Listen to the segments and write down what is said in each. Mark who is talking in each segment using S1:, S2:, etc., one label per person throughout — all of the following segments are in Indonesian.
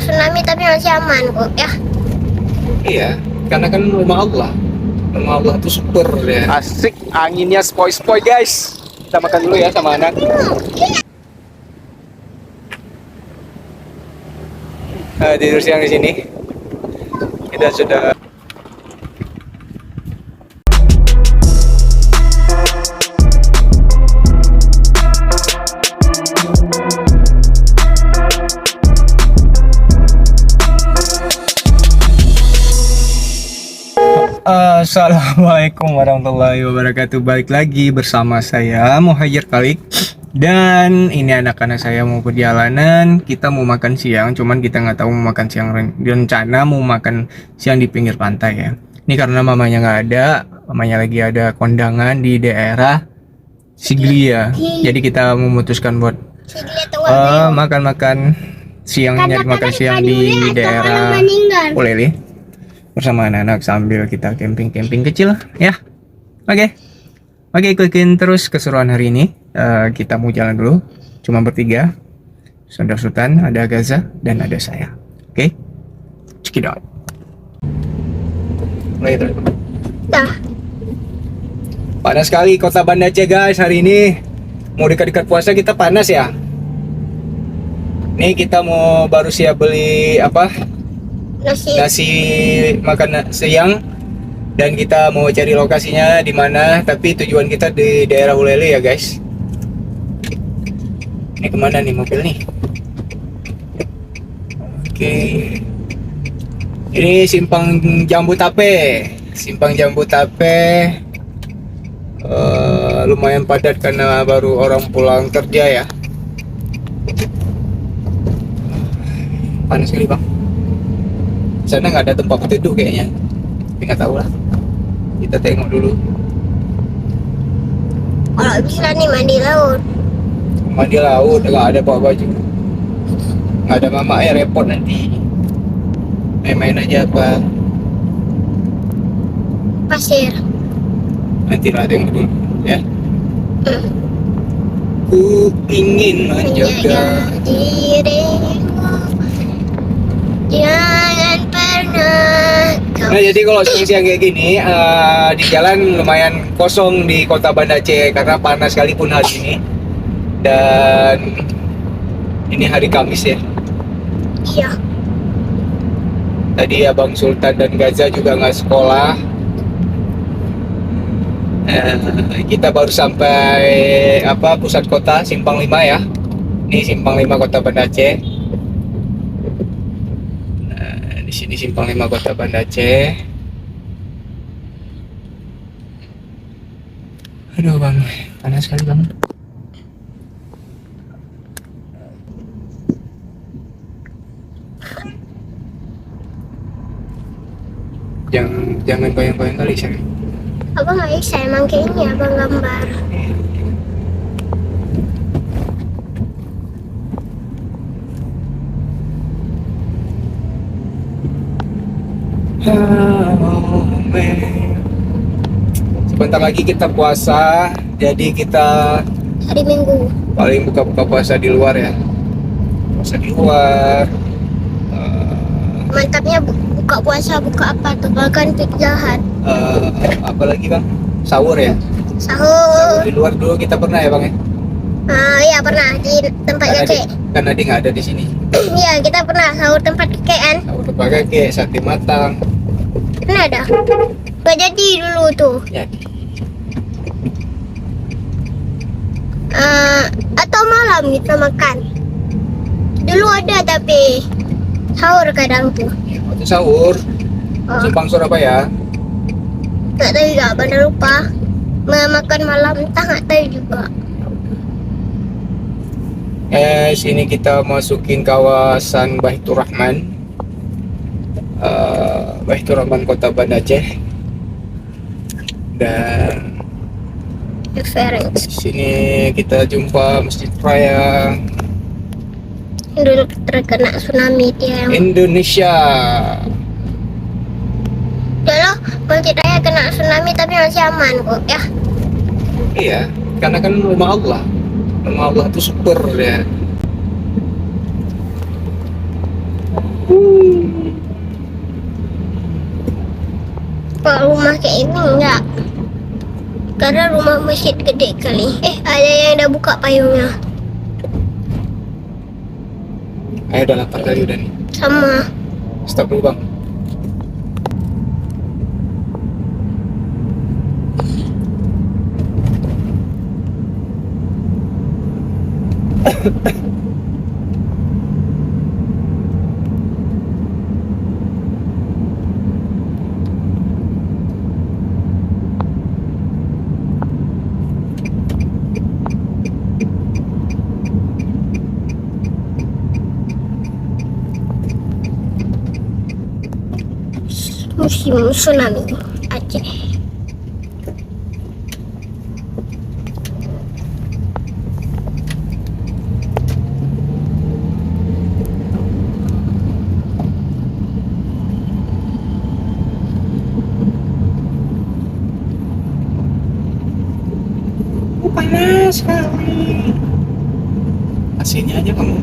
S1: tsunami tapi masih aman kok ya.
S2: Iya, karena kan rumah Allah. Rumah Allah tuh super ya. Asik, anginnya spoi-spoi guys. Kita makan dulu ya sama anak. Tidur siang di sini. Kita sudah. Assalamualaikum warahmatullahi wabarakatuh. Balik lagi bersama saya Muhajir Kalik. Dan ini anak-anak saya mau perjalanan. Kita mau makan siang, cuman kita nggak tahu mau makan siang. Rencana mau makan siang di pinggir pantai ya. Ini karena mamanya nggak ada, mamanya lagi ada kondangan di daerah Siglia. Jadi kita memutuskan buat makan-makan siang, nyari makan siang di daerah Ulele bersama anak-anak sambil kita camping kecil ya. Oke, ikutin terus keseruan hari ini. Kita mau jalan dulu, cuma bertiga. Saudara Sultan, ada Gaza, dan ada saya. Oke, check it out. Panas sekali kota Banda Aceh guys hari ini. Mau dekat-dekat puasa kita panas ya. Nih kita mau baru siap beli apa? Nasi makan siang, dan kita mau cari lokasinya di mana, tapi tujuan kita di daerah Ulele ya guys. Ini kemana nih mobil nih? Oke, ini simpang Jambu Tape. Lumayan padat karena baru orang pulang kerja ya. Panas sekali bang. Sana nggak ada tempat berteduh kayaknya, tapi nggak tahu lah. Kita tengok dulu.
S1: Kalau bisa nih mandi laut
S2: nggak ada bawa baju, nggak ada mama ya, repot nanti. Main-main aja apa
S1: pasir.
S2: Nanti lah tengok dulu ya. Ku ingin menjaga
S1: dirimu, jangan pernah.
S2: Nah jadi kalau siang-siang kayak gini di jalan lumayan kosong di kota Banda Aceh karena panas sekalipun hari ini. Dan ini hari Kamis ya.
S1: Iya.
S2: Tadi Abang Sultan dan Gaza juga nggak sekolah. Kita baru sampai pusat kota Simpang 5 ya. Ini Simpang 5 kota Banda Aceh. Di sini Simpang 5 kota Banda Aceh. Aduh bang, panas sekali bang. Jangan goyang-goyang kali saya.
S1: Abang nggak bisa, emang kayak ini abang gambar.
S2: Sebentar lagi kita puasa, jadi kita
S1: Hari Minggu.
S2: paling buka puasa di luar ya. Puasa di luar.
S1: Mantapnya buka puasa, buka apa tuh? Makan Pizza Hut.
S2: Apa lagi bang? Sahur ya.
S1: Sahur.
S2: Di luar dulu kita pernah ya bang ya.
S1: Iya pernah di tempat kakek.
S2: Karena dia nggak ada di sini.
S1: Iya kita pernah sahur tempat kakek kan.
S2: Sahur tempat kakek, sate matang.
S1: Pernah ada. Gak jadi dulu tuh.
S2: Jadi.
S1: Atau malam kita makan. Dulu ada tapi sahur kadang tuh.
S2: Waktu sahur. Simpang Surabaya.
S1: Nggak tahu juga, benar lupa. Makan malam entah nggak tahu juga.
S2: Sini kita masukin kawasan Baitur Rahman. Baitur Rahman Kota Banda Aceh. Dan
S1: Reference.
S2: sini kita jumpa Masjid Raya
S1: Dulu terkena tsunami dia yang.
S2: Indonesia.
S1: Dulu Masjid Raya kena tsunami tapi masih aman kok ya.
S2: Iya, karena kan rumah Allah. Rumah Allah tuh super ya.
S1: Kalau rumah kayak ini enggak. Karena rumah masjid gede kali. Ada yang udah buka payungnya.
S2: Ayo udah lapar kali udah nih.
S1: Sama.
S2: Stop dulu bang.
S1: Musim tsunami Aceh.
S2: Panas sekali. AC-nya aja kamu.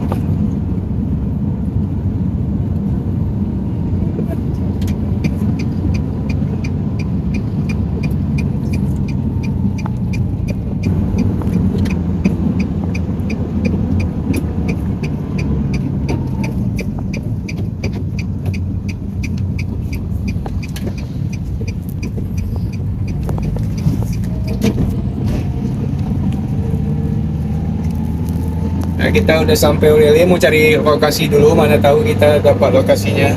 S2: Nah, kita udah sampai Ulele, mau cari lokasi dulu, mana tahu kita dapat lokasinya.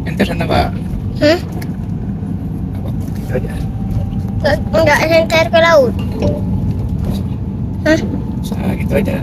S2: Enter sana, Pak. Gitu aja.
S1: Enggak senter ke laut.
S2: Nah, gitu aja.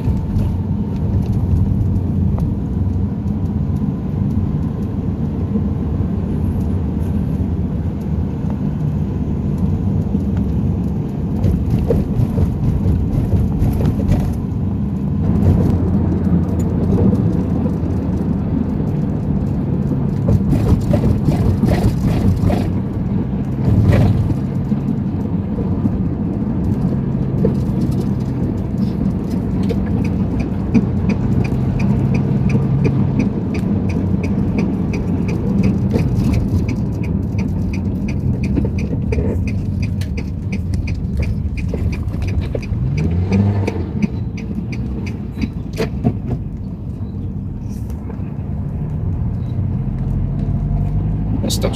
S2: Stop.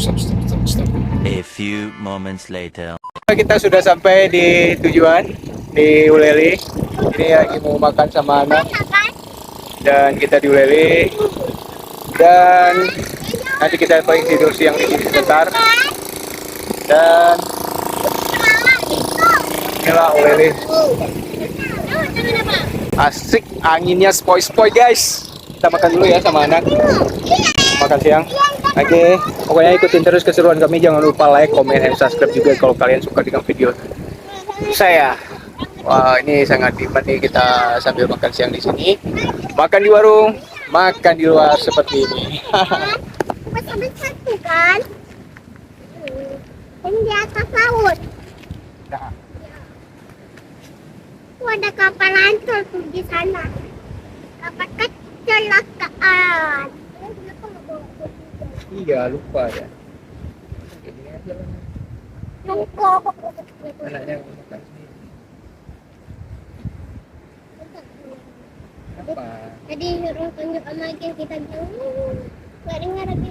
S3: A few moments later.
S2: Kita sudah sampai di tujuan di Ulele. Ini lagi mau makan sama anak dan kita di Ulele. Dan nanti kita paling tidur siang di sini sebentar. Dan inilah Ulele. Asik, anginnya spoi-spoi guys. Kita makan dulu ya sama anak. Makan siang. Oke, pokoknya ikutin terus keseruan kami. Jangan lupa like, comment, and subscribe juga kalau kalian suka dengan video saya. Wah, ini sangat nikmat nih kita sambil makan siang di sini. Makan di warung, makan di luar seperti ini.
S1: Sampai satu kan? Ini di atas laut.
S2: Nah,
S1: Ada kapal lancur tuh di sana. Kapal kecelakaan.
S2: iya lupa ya. Ini aja lah.
S1: Nungkok.
S2: Anaknya mau makan sendiri. Apa?
S1: Tadi suruh tunjuk sama Agil, kita bilang nggak dengar lagi.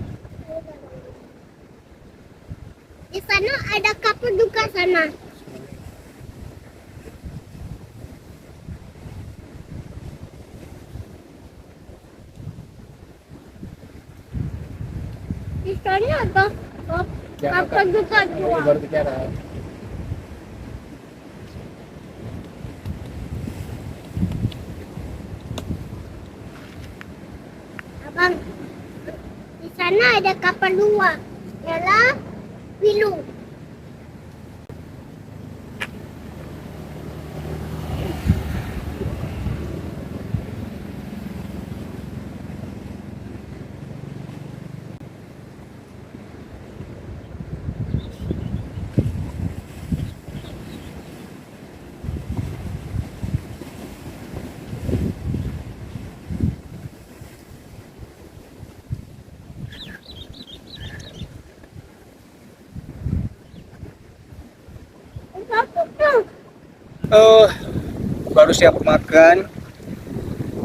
S1: Di sana ada kapal juga sana. Di sana ada kapal juga
S2: Ini
S1: dua.
S2: baru bicara.
S1: Abang, di sana ada kapal dua. Ialah Wilu.
S2: Oh, baru siap makan.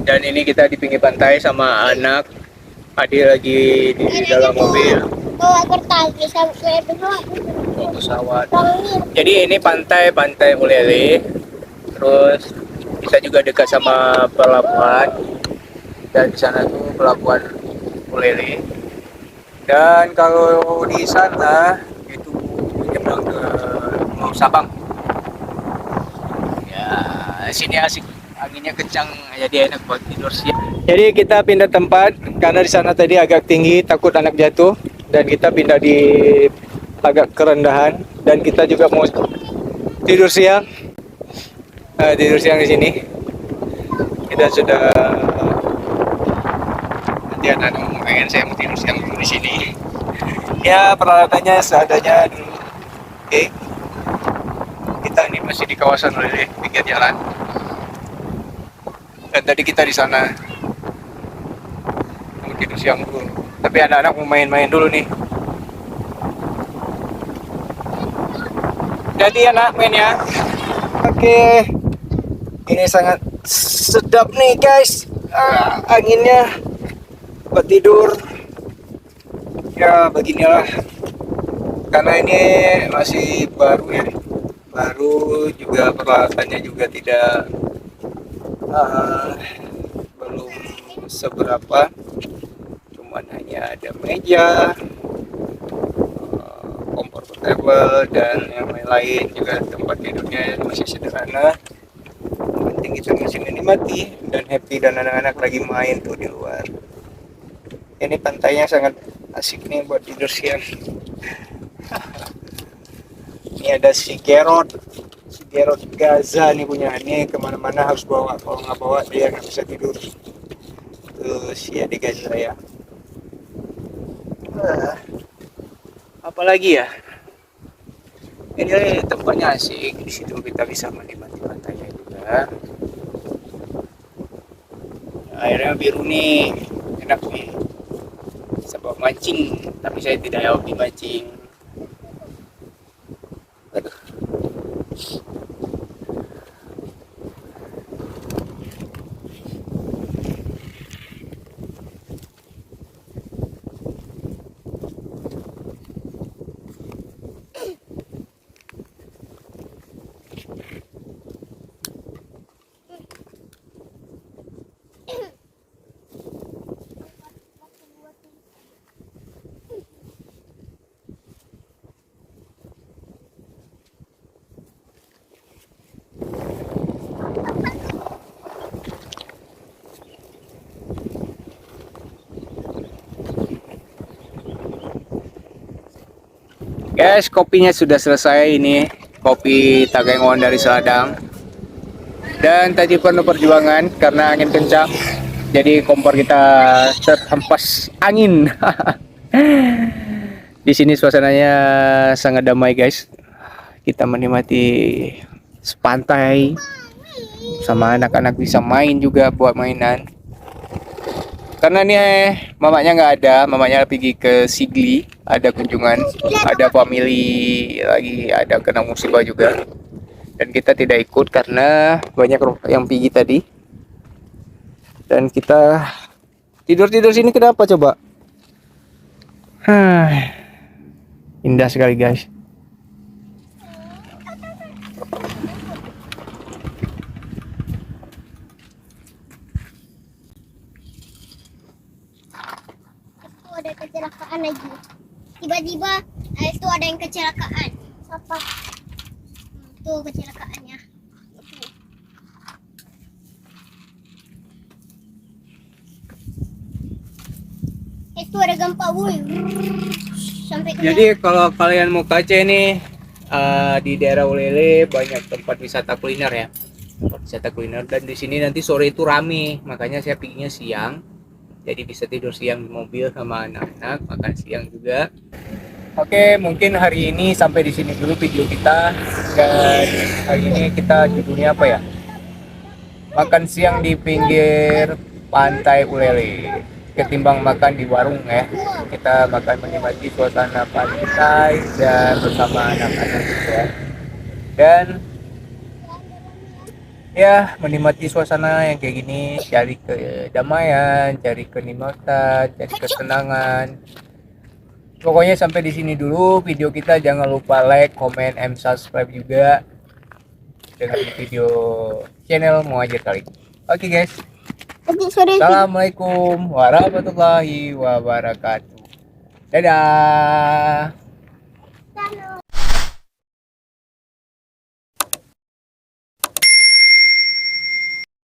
S2: Dan ini kita di pinggir pantai sama anak. Adik lagi di dalam mobil.
S1: Bawa kertas sampai dulu.
S2: Bawa pesawat. Jadi ini pantai Ulele. Terus kita juga dekat sama pelabuhan. Dan di sana tuh pelabuhan Ulele. Dan kalau di sana itu menyeberang ke Pulau Sabang. Ya, sini asik, anginnya kencang, jadi enak buat tidur siang. Jadi kita pindah tempat karena di sana tadi agak tinggi, takut anak jatuh, dan kita pindah di agak kerendahan. Dan kita juga mau tidur siang, tidur siang di sini. Kita sudah nanti anak-anak mau pengen saya mau tidur siang dulu di sini. Ya peralatannya seadanya dulu. Oke. Kita ini masih di kawasan Lele, pinggir jalan. Dan tadi kita di sana mau tidur siang dulu. Tapi anak-anak mau main-main dulu nih. Jadi anak main ya. Oke. Ini sangat sedap nih guys. Anginnya buat tidur. Ya beginilah. Karena ini masih baru ya. Baru juga peralatannya juga tidak belum seberapa, cuman hanya ada meja, kompor portable dan yang lain-lain, juga tempat tidurnya masih sederhana. Yang penting kita masih menikmati dan happy, dan anak-anak lagi main tuh di luar. Ini pantainya sangat asik nih buat tidur siang. Ini ada si Gerot Gaza nih punya, ini kemana-mana harus bawa, kalau nggak bawa dia nggak bisa tidur. Tuh si adik Gaza ya. Apalagi ya, ini tempatnya asik, di situ kita bisa menikmati pantainya juga. Airnya biru nih, enak nih, bisa bawa mancing, tapi saya tidak hobi mancing. Aduh. Guys, kopinya sudah selesai. Ini kopi Tagengon dari Seladang. Dan tadi penuh perjuangan karena angin kencang, jadi kompor kita terhempas angin. Di sini suasananya sangat damai guys. Kita menikmati pantai sama anak-anak, bisa main juga buat mainan. Karena ini mamanya nggak ada, mamanya pergi ke Sigli, ada kunjungan, ada family lagi, ada kena musibah juga. Dan kita tidak ikut karena banyak yang pergi tadi. Dan kita tidur-tidur sini, kenapa coba? Indah sekali guys.
S1: Ada kecelakaan lagi. Tiba-tiba itu ada yang kecelakaan. Siapa? Tuh kecelakaannya. Itu ada gempa bumi. Sampai kena.
S2: Jadi kalau kalian mau ke Aceh nih, di daerah Ulele banyak tempat wisata kuliner ya. Tempat wisata kuliner, dan di sini nanti sore itu rame. Makanya saya pikirnya siang. Jadi bisa tidur siang di mobil sama anak-anak, makan siang juga. Oke, mungkin hari ini sampai di sini dulu video kita. Dan hari ini kita judulnya apa ya? Makan siang di pinggir pantai Ulele. Ketimbang makan di warung ya. Kita makan menikmati suasana pantai dan bersama anak-anak juga. Dan ya menikmati suasana yang kayak gini, cari kedamaian, cari kenikmatan, cari ketenangan. Pokoknya sampai di sini dulu video kita. Jangan lupa like, comment, and subscribe juga dengan video channel Muhajir Kalik. Oke guys,
S1: Nanti sore
S2: assalamualaikum warahmatullahi wabarakatuh. Dadah.